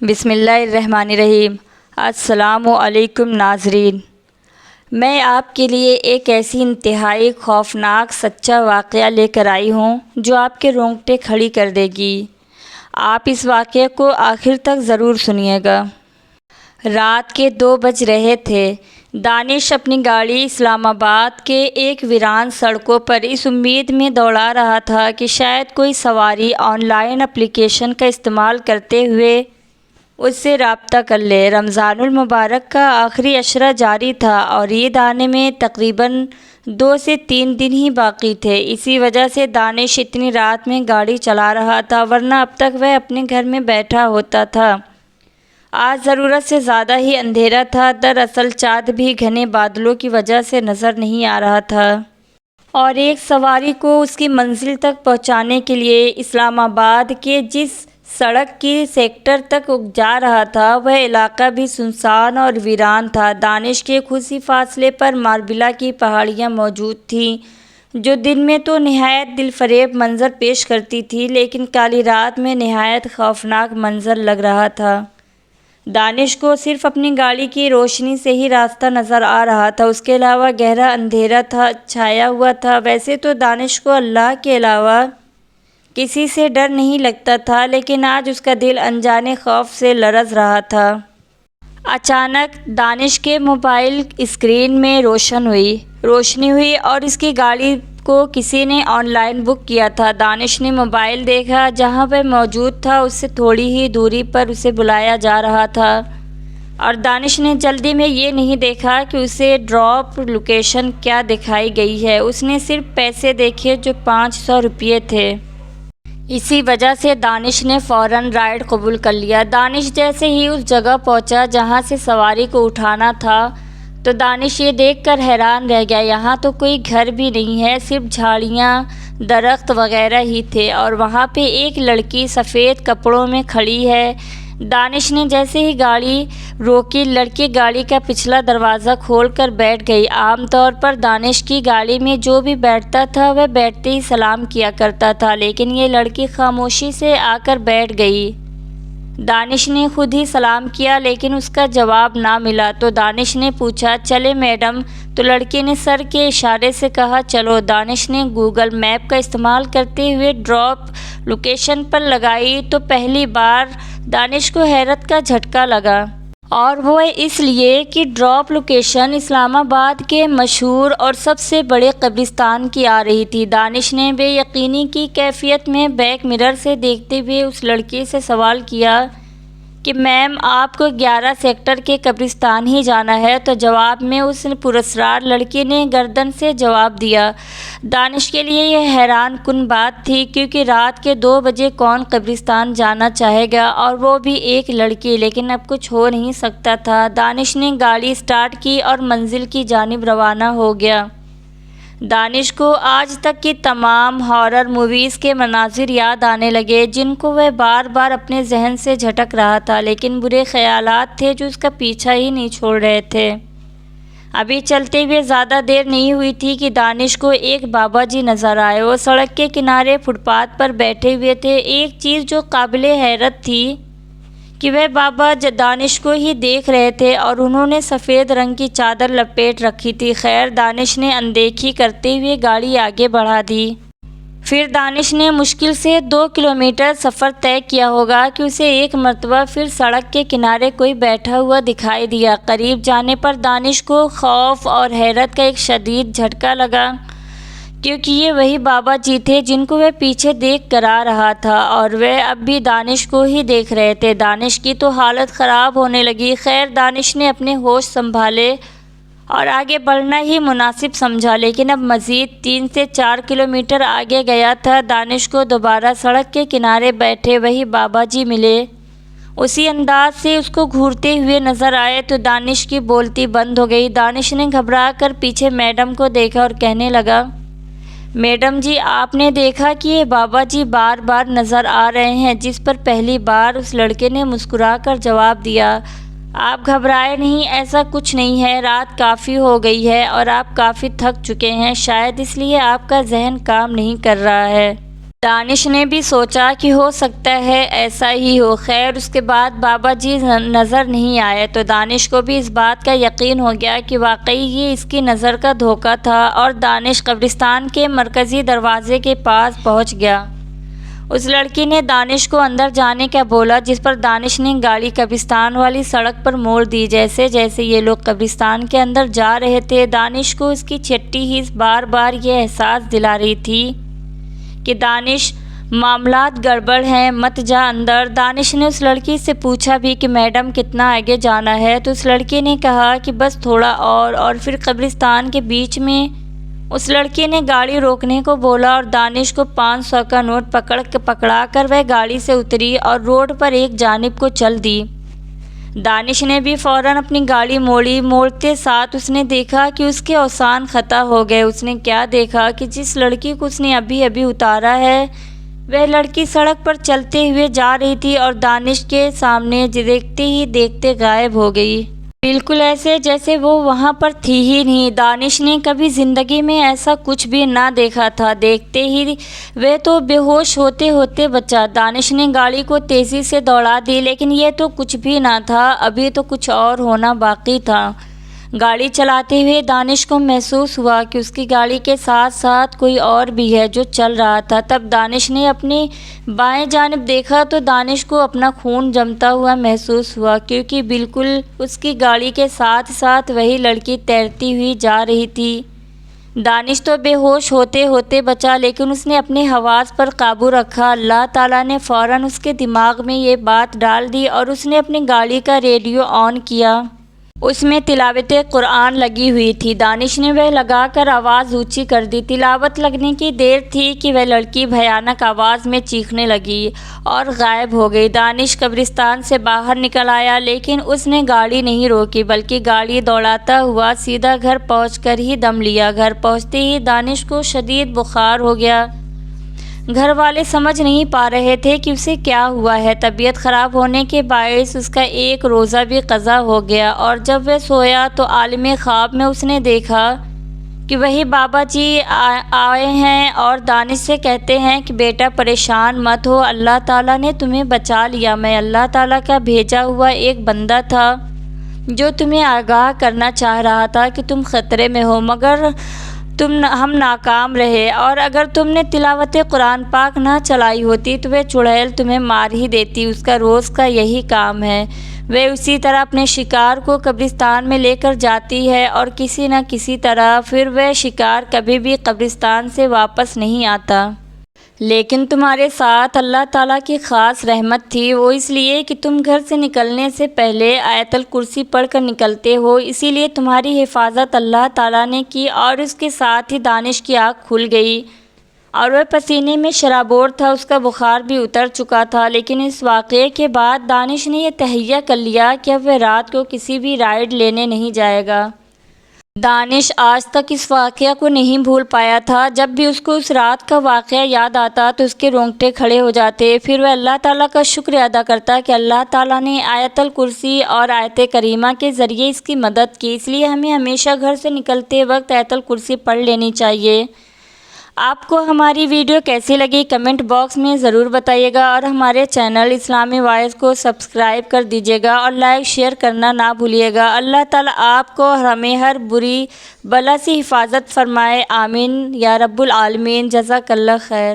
بسم اللہ الرحمن الرحیم۔ السلام علیکم ناظرین، میں آپ کے لیے ایک ایسی انتہائی خوفناک سچا واقعہ لے کر آئی ہوں جو آپ کے رونگٹے کھڑی کر دے گی۔ آپ اس واقعے کو آخر تک ضرور سنیے گا۔ رات کے 2 بج رہے تھے۔ دانش اپنی گاڑی اسلام آباد کے ایک ویران سڑکوں پر اس امید میں دوڑا رہا تھا کہ شاید کوئی سواری آن لائن اپلیکیشن کا استعمال کرتے ہوئے اس سے رابطہ کر لے۔ رمضان المبارک کا آخری عشرہ جاری تھا اور عید آنے میں تقریباً 2 سے 3 دن ہی باقی تھے۔ اسی وجہ سے دانش اتنی رات میں گاڑی چلا رہا تھا، ورنہ اب تک وہ اپنے گھر میں بیٹھا ہوتا تھا۔ آج ضرورت سے زیادہ ہی اندھیرا تھا۔ دراصل چاند بھی گھنے بادلوں کی وجہ سے نظر نہیں آ رہا تھا اور ایک سواری کو اس کی منزل تک پہنچانے کے لیے اسلام آباد کے جس سڑک کی سیکٹر تک جا رہا تھا وہ علاقہ بھی سنسان اور ویران تھا۔ دانش کے کچھ ہی فاصلے پر ماربلا کی پہاڑیاں موجود تھیں جو دن میں تو نہایت دل فریب منظر پیش کرتی تھی، لیکن کالی رات میں نہایت خوفناک منظر لگ رہا تھا۔ دانش کو صرف اپنی گاڑی کی روشنی سے ہی راستہ نظر آ رہا تھا، اس کے علاوہ گہرا اندھیرا چھایا ہوا تھا۔ ویسے تو دانش کو اللہ کے علاوہ کسی سے ڈر نہیں لگتا تھا، لیکن آج اس کا دل انجانے خوف سے لرز رہا تھا۔ اچانک دانش کے موبائل اسکرین میں روشنی ہوئی اور اس کی گاڑی کو کسی نے آن لائن بک کیا تھا۔ دانش نے موبائل دیکھا، جہاں وہ موجود تھا اس سے تھوڑی ہی دوری پر اسے بلایا جا رہا تھا، اور دانش نے جلدی میں یہ نہیں دیکھا کہ اسے ڈراپ لوکیشن کیا دکھائی گئی ہے۔ اس نے صرف پیسے دیکھے جو 500 روپے تھے۔ اسی وجہ سے دانش نے فوراً رائڈ قبول کر لیا۔ دانش جیسے ہی اس جگہ پہنچا جہاں سے سواری کو اٹھانا تھا تو دانش یہ دیکھ کر حیران رہ گیا، یہاں تو کوئی گھر بھی نہیں ہے، صرف جھاڑیاں، درخت وغیرہ ہی تھے، اور وہاں پہ ایک لڑکی سفید کپڑوں میں کھڑی ہے۔ دانش نے جیسے ہی گاڑی روکی، لڑکی گاڑی کا پچھلا دروازہ کھول کر بیٹھ گئی۔ عام طور پر دانش کی گاڑی میں جو بھی بیٹھتا تھا وہ بیٹھتے ہی سلام کیا کرتا تھا، لیکن یہ لڑکی خاموشی سے آ کر بیٹھ گئی۔ دانش نے خود ہی سلام کیا لیکن اس کا جواب نہ ملا، تو دانش نے پوچھا، چلیں میڈم؟ تو لڑکی نے سر کے اشارے سے کہا، چلو۔ دانش نے گوگل میپ کا استعمال کرتے ہوئے ڈراپ لوکیشن پر لگائی تو پہلی بار دانش کو حیرت کا جھٹکا لگا، اور وہ اس لیے کہ ڈراپ لوکیشن اسلام آباد کے مشہور اور سب سے بڑے قبرستان کی آ رہی تھی۔ دانش نے بے یقینی کی کیفیت میں بیک مرر سے دیکھتے ہوئے اس لڑکی سے سوال کیا کہ میم، آپ کو 11 سیکٹر کے قبرستان ہی جانا ہے؟ تو جواب میں اس پراسرار لڑکی نے گردن سے جواب دیا۔ دانش کے لیے یہ حیران کن بات تھی، کیونکہ رات کے 2 بجے کون قبرستان جانا چاہے گا، اور وہ بھی ایک لڑکی، لیکن اب کچھ ہو نہیں سکتا تھا۔ دانش نے گاڑی سٹارٹ کی اور منزل کی جانب روانہ ہو گیا۔ دانش کو آج تک کی تمام ہارر موویز کے مناظر یاد آنے لگے جن کو وہ بار بار اپنے ذہن سے جھٹک رہا تھا، لیکن برے خیالات تھے جو اس کا پیچھا ہی نہیں چھوڑ رہے تھے۔ ابھی چلتے ہوئے زیادہ دیر نہیں ہوئی تھی کہ دانش کو ایک بابا جی نظر آئے۔ وہ سڑک کے کنارے فٹ پاتھ پر بیٹھے ہوئے تھے۔ ایک چیز جو قابل حیرت تھی کہ وہ بابا دانش کو ہی دیکھ رہے تھے، اور انہوں نے سفید رنگ کی چادر لپیٹ رکھی تھی۔ خیر، دانش نے اندیکھی کرتے ہوئے گاڑی آگے بڑھا دی۔ پھر دانش نے مشکل سے 2 کلومیٹر سفر طے کیا ہوگا کہ اسے ایک مرتبہ پھر سڑک کے کنارے کوئی بیٹھا ہوا دکھائی دیا۔ قریب جانے پر دانش کو خوف اور حیرت کا ایک شدید جھٹکا لگا، کیونکہ یہ وہی بابا جی تھے جن کو وہ پیچھے دیکھ کر آ رہا تھا، اور وہ اب بھی دانش کو ہی دیکھ رہے تھے۔ دانش کی تو حالت خراب ہونے لگی۔ خیر، دانش نے اپنے ہوش سنبھالے اور آگے بڑھنا ہی مناسب سمجھا، لیکن اب مزید 3 سے 4 کلومیٹر آگے گیا تھا۔ دانش کو دوبارہ سڑک کے کنارے بیٹھے وہی بابا جی ملے، اسی انداز سے اس کو گھورتے ہوئے نظر آئے تو دانش کی بولتی بند ہو گئی۔ دانش نے گھبرا کر پیچھے میڈم کو دیکھا اور کہنے لگا، میڈم جی، آپ نے دیکھا کہ یہ بابا جی بار بار نظر آ رہے ہیں؟ جس پر پہلی بار اس لڑکے نے مسکرا کر جواب دیا، آپ گھبرائیں نہیں، ایسا کچھ نہیں ہے۔ رات کافی ہو گئی ہے اور آپ کافی تھک چکے ہیں، شاید اس لیے آپ کا ذہن کام نہیں کر رہا ہے۔ دانش نے بھی سوچا کہ ہو سکتا ہے ایسا ہی ہو۔ خیر اس کے بعد بابا جی نظر نہیں آئے تو دانش کو بھی اس بات کا یقین ہو گیا کہ واقعی یہ اس کی نظر کا دھوکہ تھا، اور دانش قبرستان کے مرکزی دروازے کے پاس پہنچ گیا۔ اس لڑکی نے دانش کو اندر جانے کا بولا، جس پر دانش نے گاڑی قبرستان والی سڑک پر موڑ دی۔ جیسے جیسے یہ لوگ قبرستان کے اندر جا رہے تھے، دانش کو اس کی چھٹی حس بار بار یہ احساس دلا رہی تھی کہ دانش معاملات گڑبڑ ہیں، مت جا اندر۔ دانش نے اس لڑکی سے پوچھا بھی کہ میڈم کتنا آگے جانا ہے، تو اس لڑکی نے کہا کہ بس تھوڑا اور پھر قبرستان کے بیچ میں اس لڑکی نے گاڑی روکنے کو بولا، اور دانش کو 500 کا نوٹ پکڑا کر وہ گاڑی سے اتری اور روڈ پر ایک جانب کو چل دی۔ دانش نے بھی فوراً اپنی گاڑی موڑی۔ موڑتے ساتھ اس نے دیکھا کہ اس کے اوزان خطا ہو گئے۔ اس نے کیا دیکھا کہ جس لڑکی کو اس نے ابھی اتارا ہے، وہ لڑکی سڑک پر چلتے ہوئے جا رہی تھی اور دانش کے سامنے دیکھتے ہی دیکھتے غائب ہو گئی، بالکل ایسے جیسے وہ وہاں پر تھی ہی نہیں۔ دانش نے کبھی زندگی میں ایسا کچھ بھی نہ دیکھا تھا، دیکھتے ہی وہ تو بے ہوش ہوتے ہوتے بچا۔ دانش نے گاڑی کو تیزی سے دوڑا دی، لیکن یہ تو کچھ بھی نہ تھا، ابھی تو کچھ اور ہونا باقی تھا۔ گاڑی چلاتے ہوئے دانش کو محسوس ہوا کہ اس کی گاڑی کے ساتھ ساتھ کوئی اور بھی ہے جو چل رہا تھا۔ تب دانش نے اپنی بائیں جانب دیکھا تو دانش کو اپنا خون جمتا ہوا محسوس ہوا، کیونکہ بالکل اس کی گاڑی کے ساتھ ساتھ وہی لڑکی تیرتی ہوئی جا رہی تھی۔ دانش تو بے ہوش ہوتے ہوتے بچا، لیکن اس نے اپنے حواس پر قابو رکھا۔ اللہ تعالیٰ نے فوراً اس کے دماغ میں یہ بات ڈال دی اور اس نے اپنی گاڑی کا ریڈیو آن کیا۔ اس میں تلاوت قرآن لگی ہوئی تھی۔ دانش نے وہ لگا کر آواز اونچی کر دی۔ تلاوت لگنے کی دیر تھی کہ وہ لڑکی بھیانک آواز میں چیخنے لگی اور غائب ہو گئی۔ دانش قبرستان سے باہر نکل آیا، لیکن اس نے گاڑی نہیں روکی، بلکہ گاڑی دوڑاتا ہوا سیدھا گھر پہنچ کر ہی دم لیا۔ گھر پہنچتے ہی دانش کو شدید بخار ہو گیا۔ گھر والے سمجھ نہیں پا رہے تھے کہ اسے کیا ہوا ہے۔ طبیعت خراب ہونے کے باعث اس کا ایک روزہ بھی قضا ہو گیا، اور جب وہ سویا تو عالم خواب میں اس نے دیکھا کہ وہی بابا جی آئے ہیں اور دانش سے کہتے ہیں کہ بیٹا پریشان مت ہو، اللہ تعالیٰ نے تمہیں بچا لیا۔ میں اللہ تعالیٰ کا بھیجا ہوا ایک بندہ تھا جو تمہیں آگاہ کرنا چاہ رہا تھا کہ تم خطرے میں ہو، مگر ہم ناکام رہے، اور اگر تم نے تلاوت قرآن پاک نہ چلائی ہوتی تو وہ چڑیل تمہیں مار ہی دیتی۔ اس کا روز کا یہی کام ہے، وہ اسی طرح اپنے شکار کو قبرستان میں لے کر جاتی ہے، اور کسی نہ کسی طرح پھر وہ شکار کبھی بھی قبرستان سے واپس نہیں آتا۔ لیکن تمہارے ساتھ اللہ تعالیٰ کی خاص رحمت تھی، وہ اس لیے کہ تم گھر سے نکلنے سے پہلے آیت الکرسی پڑھ کر نکلتے ہو، اسی لیے تمہاری حفاظت اللہ تعالیٰ نے کی۔ اور اس کے ساتھ ہی دانش کی آنکھ کھل گئی اور وہ پسینے میں شرابور تھا، اس کا بخار بھی اتر چکا تھا۔ لیکن اس واقعے کے بعد دانش نے یہ تہیہ کر لیا کہ اب وہ رات کو کسی بھی رائڈ لینے نہیں جائے گا۔ دانش آج تک اس واقعہ کو نہیں بھول پایا تھا۔ جب بھی اس کو اس رات کا واقعہ یاد آتا تو اس کے رونگٹے کھڑے ہو جاتے۔ پھر وہ اللہ تعالیٰ کا شکر ادا کرتا کہ اللہ تعالیٰ نے آیت الکرسی اور آیت کریمہ کے ذریعے اس کی مدد کی۔ اس لیے ہمیں ہمیشہ گھر سے نکلتے وقت آیت الکرسی پڑھ لینی چاہیے۔ آپ کو ہماری ویڈیو کیسی لگی کمنٹ باکس میں ضرور بتائیے گا، اور ہمارے چینل اسلامی وائس کو سبسکرائب کر دیجیے گا اور لائک شیئر کرنا نہ بھولیے گا۔ اللہ تعالیٰ آپ کو ہمیں ہر بری بلا سے حفاظت فرمائے، آمین یا رب العالمین۔ جزاک اللہ خیر۔